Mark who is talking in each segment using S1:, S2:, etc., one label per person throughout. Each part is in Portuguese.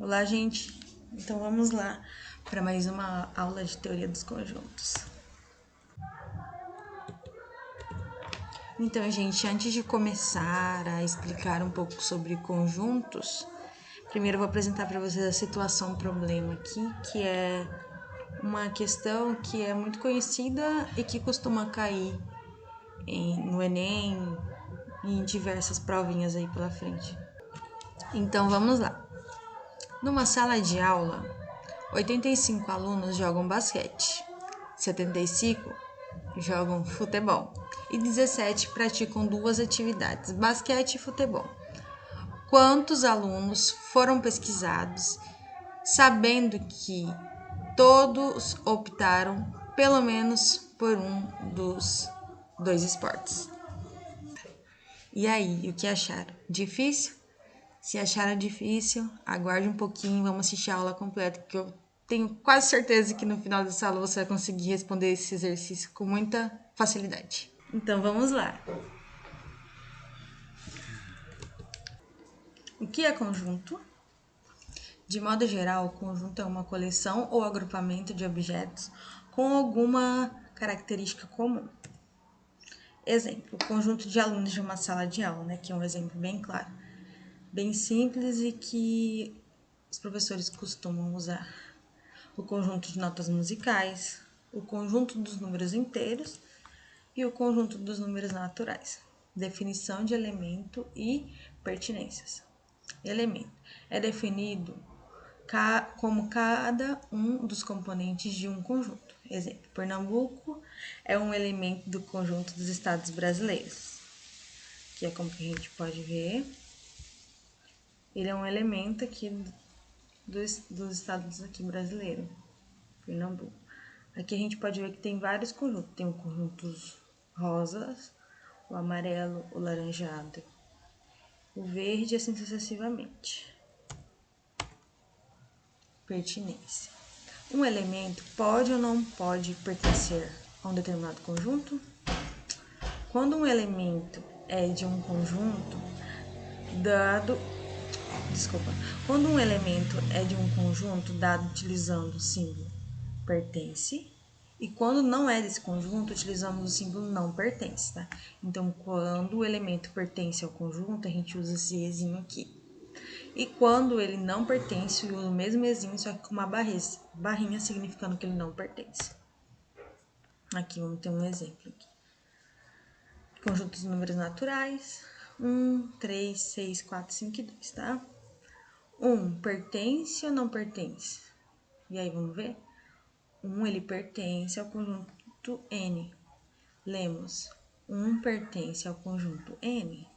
S1: Olá, gente! Então vamos lá para mais uma aula de teoria dos conjuntos. Então, gente, antes de começar a explicar um pouco sobre conjuntos, primeiro eu vou apresentar para vocês a situação problema aqui, que é uma questão que é muito conhecida e que costuma cair no Enem e em diversas provinhas aí pela frente. Então, vamos lá. Numa sala de aula, 85 alunos jogam basquete, 75 jogam futebol e 17 praticam duas atividades, basquete e futebol. Quantos alunos foram pesquisados, sabendo que todos optaram pelo menos por um dos dois esportes? E aí, o que acharam? Difícil? Se acharam difícil, aguarde um pouquinho, vamos assistir a aula completa, que eu tenho quase certeza que no final dessa aula você vai conseguir responder esse exercício com muita facilidade. Então, vamos lá. O que é conjunto? De modo geral, o conjunto é uma coleção ou agrupamento de objetos com alguma característica comum. Exemplo, o conjunto de alunos de uma sala de aula, né, que é um exemplo bem claro, bem simples e que os professores costumam usar. O conjunto de notas musicais, o conjunto dos números inteiros e o conjunto dos números naturais. Definição de elemento e pertinências. Elemento é definido como cada um dos componentes de um conjunto. Exemplo, Pernambuco é um elemento do conjunto dos estados brasileiros, que é como que a gente pode ver. Ele é um elemento aqui dos estados aqui brasileiros, Pernambuco. Aqui a gente pode ver que tem vários conjuntos. Tem o conjuntos rosas, o amarelo, o laranjado, o verde e assim sucessivamente. Pertinência. Um elemento pode ou não pode pertencer a um determinado conjunto? Quando um elemento é de um conjunto quando um elemento é de um conjunto dado utilizando o símbolo pertence, e quando não é desse conjunto, utilizamos o símbolo não pertence, tá? Então, quando o elemento pertence ao conjunto, a gente usa esse ezinho aqui. E quando ele não pertence, usa o mesmo ezinho, só que com uma barrinha significando que ele não pertence. Aqui, vamos ter um exemplo aqui. Conjunto de números naturais, 1, 3, 6, 4, 5 e 2, tá? 1 pertence ou não pertence? E aí, vamos ver? 1, ele pertence ao conjunto N. Lemos, 1 pertence ao conjunto N.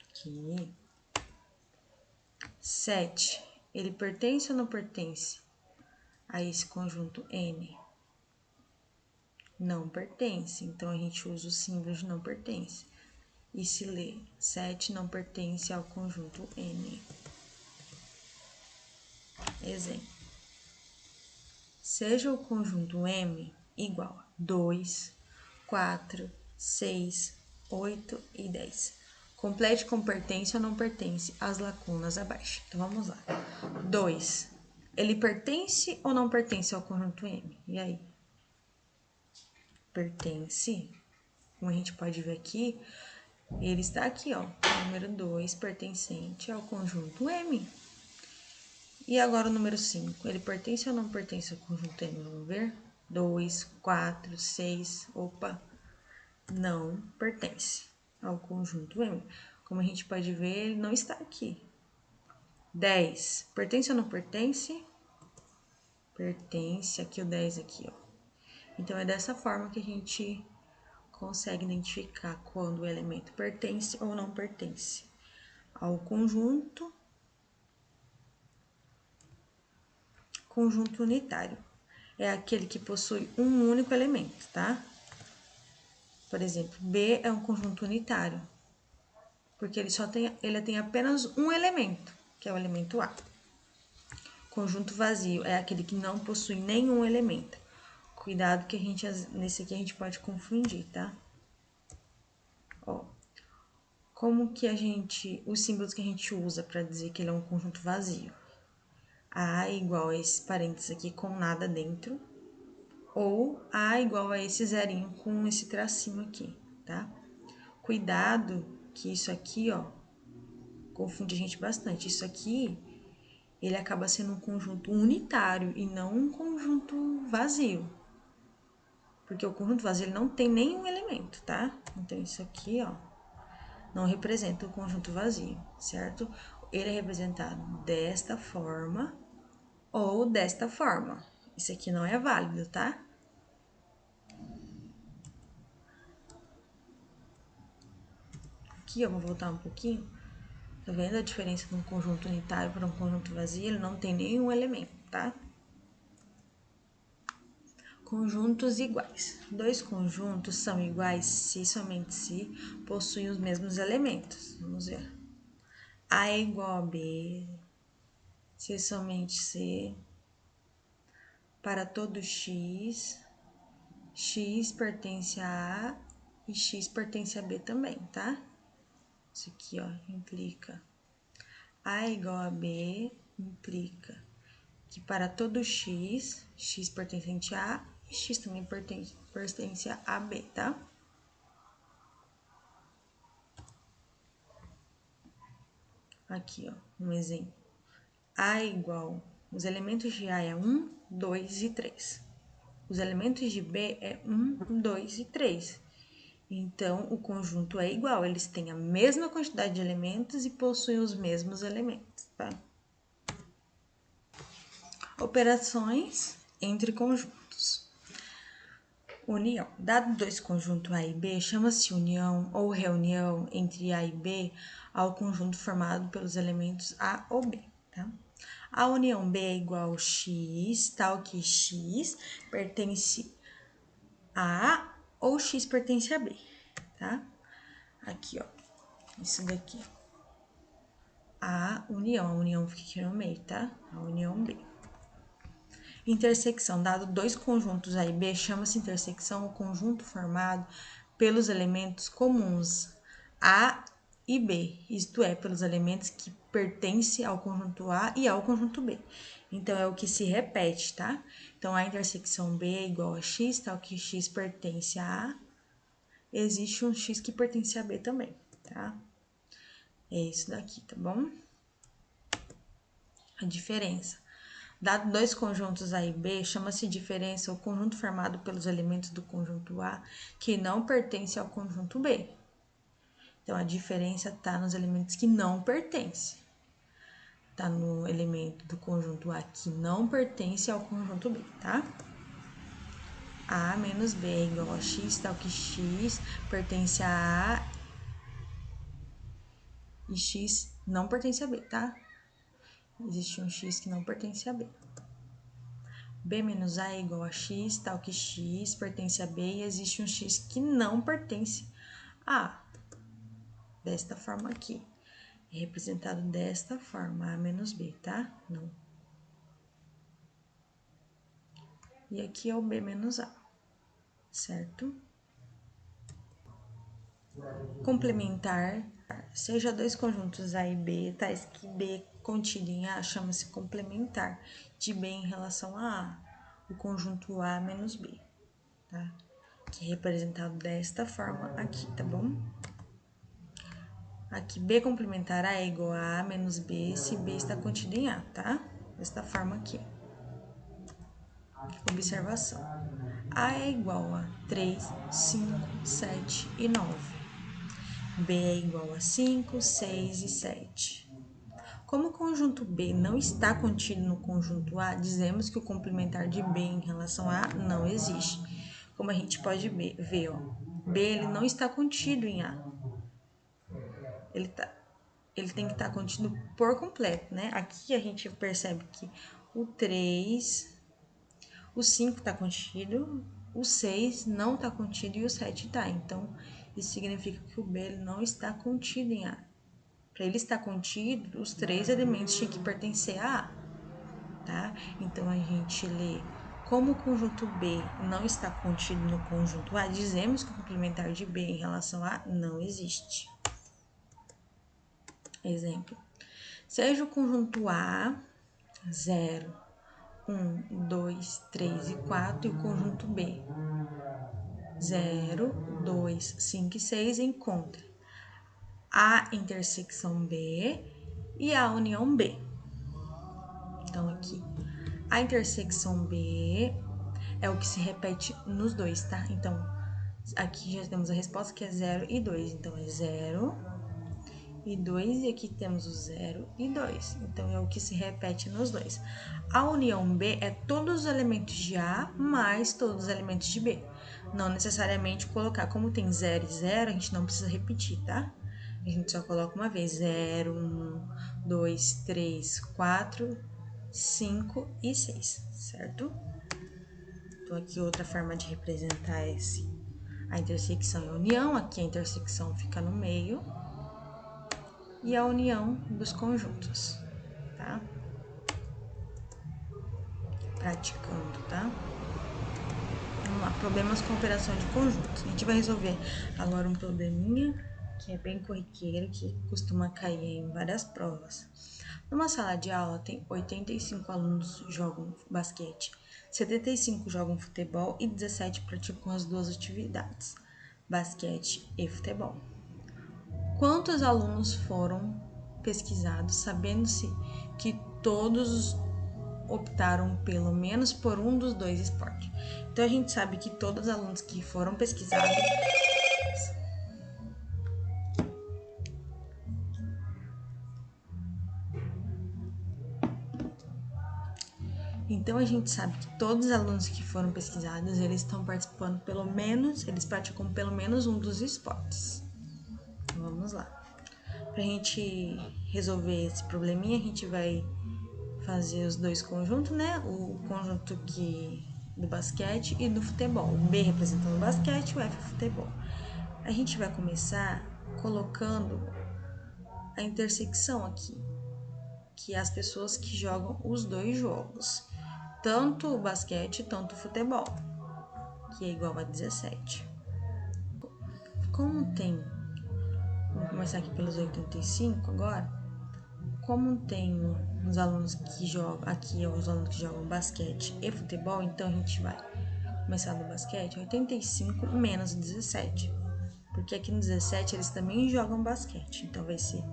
S1: Aqui. 7, ele pertence ou não pertence a esse conjunto N? Não pertence, então a gente usa o símbolo de não pertence. E se lê, 7 não pertence ao conjunto N. Exemplo. Seja o conjunto M igual a 2, 4, 6, 8 e 10. Complete com pertence ou não pertence as lacunas abaixo. Então, vamos lá. 2. Ele pertence ou não pertence ao conjunto M? E aí? Pertence. Como a gente pode ver aqui, ele está aqui, ó. Número 2, pertencente ao conjunto M. E agora o número 5, ele pertence ou não pertence ao conjunto M? Vamos ver? 2, 4, 6, opa, não pertence ao conjunto M. Como a gente pode ver, ele não está aqui. 10, pertence ou não pertence? Pertence, aqui o 10 aqui, ó. Então, é dessa forma que a gente consegue identificar quando o elemento pertence ou não pertence ao conjunto. Conjunto unitário é aquele que possui um único elemento, tá? Por exemplo, B é um conjunto unitário, porque ele tem apenas um elemento, que é o elemento A. Conjunto vazio é aquele que não possui nenhum elemento. Cuidado que nesse aqui a gente pode confundir, tá? Ó, Como que os símbolos que a gente usa para dizer que ele é um conjunto vazio? A é igual a esse parênteses aqui com nada dentro, ou A é igual a esse zerinho com esse tracinho aqui, tá? Cuidado que isso aqui, ó, confunde a gente bastante. Isso aqui, ele acaba sendo um conjunto unitário e não um conjunto vazio. Porque o conjunto vazio ele não tem nenhum elemento, tá? Então, isso aqui, ó, não representa o conjunto vazio, certo? Ele é representado desta forma ou desta forma. Isso aqui não é válido, tá? Aqui, eu vou voltar um pouquinho. Tá vendo a diferença de um conjunto unitário para um conjunto vazio? Ele não tem nenhum elemento, tá? Conjuntos iguais. Dois conjuntos são iguais se somente se possuem os mesmos elementos. Vamos ver. A é igual a B, se somente C, para todo x, x pertence a A e x pertence a B também, tá? Isso aqui, ó, implica A é igual a B, implica que para todo x, x pertencente a A e x também pertence a B, tá? Aqui, ó, um exemplo. A é igual, os elementos de A é 1, 2 e 3. Os elementos de B é 1, 2 e 3. Então, o conjunto é igual, eles têm a mesma quantidade de elementos e possuem os mesmos elementos, tá? Operações entre conjuntos. União. Dado dois conjuntos A e B, chama-se união ou reunião entre A e B ao conjunto formado pelos elementos A ou B, tá? A união B é igual a x, tal que x pertence a A ou x pertence a B, tá? Aqui, ó, isso daqui. A união fica aqui no meio, tá? A união B. Intersecção. Dado dois conjuntos A e B, chama-se intersecção o conjunto formado pelos elementos comuns A e B, isto é, pelos elementos que pertencem ao conjunto A e ao conjunto B. Então, é o que se repete, tá? Então, a intersecção B é igual a x, tal que x pertence a A, existe um x que pertence a B também, tá? É isso daqui, tá bom? A diferença. Dado dois conjuntos A e B, chama-se diferença o conjunto formado pelos elementos do conjunto A que não pertence ao conjunto B. Então, a diferença está nos elementos que não pertencem. Está no elemento do conjunto A que não pertence ao conjunto B, tá? A menos B é igual a x, tal que x pertence a A e x não pertence a B, tá? Existe um x que não pertence a B. B menos A é igual a x, tal que x pertence a B e existe um x que não pertence a A. Desta forma aqui. É representado desta forma, A menos B, tá? Não. E aqui é o B menos A, certo? Complementar. Seja dois conjuntos A e B, tais que B contido em A, chama-se complementar de B em relação a A, o conjunto A menos B, tá? Que é representado desta forma aqui, tá bom? Aqui, B complementar A é igual a A menos B se B está contido em A, tá? Desta forma aqui. Observação. A é igual a 3, 5, 7 e 9. B é igual a 5, 6 e 7. Como o conjunto B não está contido no conjunto A, dizemos que o complementar de B em relação a A não existe. Como a gente pode ver, ó, B ele não está contido em A. Ele tem que estar contido por completo, né? Aqui a gente percebe que o 3, o 5 está contido, o 6 não está contido e o 7 está. Então, isso significa que o B ele não está contido em A. Para ele estar contido, os três elementos tinham que pertencer a A, tá? Então, a gente lê como o conjunto B não está contido no conjunto A, dizemos que o complementar de B em relação a não existe. Exemplo. Seja o conjunto A, 0, 1, 2, 3 e 4, e o conjunto B, 0, 2, 5 e 6, encontre a intersecção B e a união B. Então, aqui, a intersecção B é o que se repete nos dois, tá? Então, aqui já temos a resposta que é 0 e 2. Então, é 0 e 2, e aqui temos o 0 e 2. Então, é o que se repete nos dois. A união B é todos os elementos de A mais todos os elementos de B. Não necessariamente colocar, como tem 0 e 0, a gente não precisa repetir, tá? A gente só coloca uma vez, 0, 1, 2, 3, 4, 5 e 6, certo? Então, aqui outra forma de representar a intersecção e a união. Aqui a intersecção fica no meio e a união dos conjuntos, tá? Praticando, tá? Vamos lá, problemas com operação de conjuntos. A gente vai resolver agora um probleminha que é bem corriqueiro, que costuma cair em várias provas. Numa sala de aula tem 85 alunos jogam basquete, 75 jogam futebol e 17 praticam as duas atividades, basquete e futebol. Quantos alunos foram pesquisados, sabendo-se que todos optaram pelo menos por um dos dois esportes? Então, a gente sabe que todos os alunos que foram pesquisados Então, a gente sabe que todos os alunos que foram pesquisados, eles estão participando eles praticam pelo menos um dos esportes. Então, vamos lá. Para a gente resolver esse probleminha, a gente vai fazer os dois conjuntos, né? O conjunto do basquete e do futebol. O B representando o basquete, o F o futebol. A gente vai começar colocando a intersecção aqui, que é as pessoas que jogam os dois jogos, tanto o basquete, tanto o futebol, que é igual a 17. Como tem, vamos começar aqui pelos 85 agora, como tem os alunos que jogam, aqui os alunos que jogam basquete e futebol, então a gente vai começar do basquete, 85 menos 17, porque aqui no 17 eles também jogam basquete, então vai ser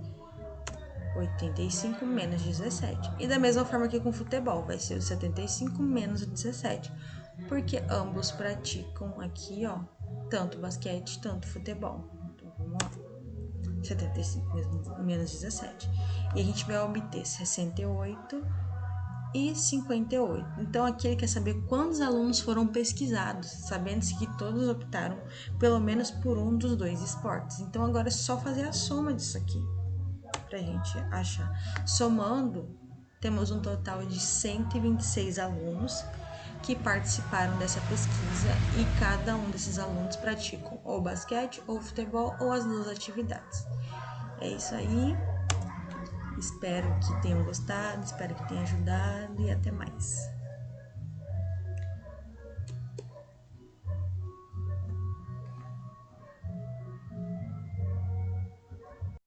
S1: 85 menos 17. E da mesma forma que com o futebol, vai ser o 75 menos 17. Porque ambos praticam aqui, ó, tanto basquete, tanto futebol. Então, vamos lá. 75 menos 17. E a gente vai obter 68 e 58. Então, aqui ele quer saber quantos alunos foram pesquisados, sabendo-se que todos optaram pelo menos por um dos dois esportes. Então, agora é só fazer a soma disso aqui pra gente achar. Somando, temos um total de 126 alunos que participaram dessa pesquisa e cada um desses alunos praticam ou basquete, ou futebol, ou as duas atividades. É isso aí. Espero que tenham gostado, espero que tenha ajudado e até mais.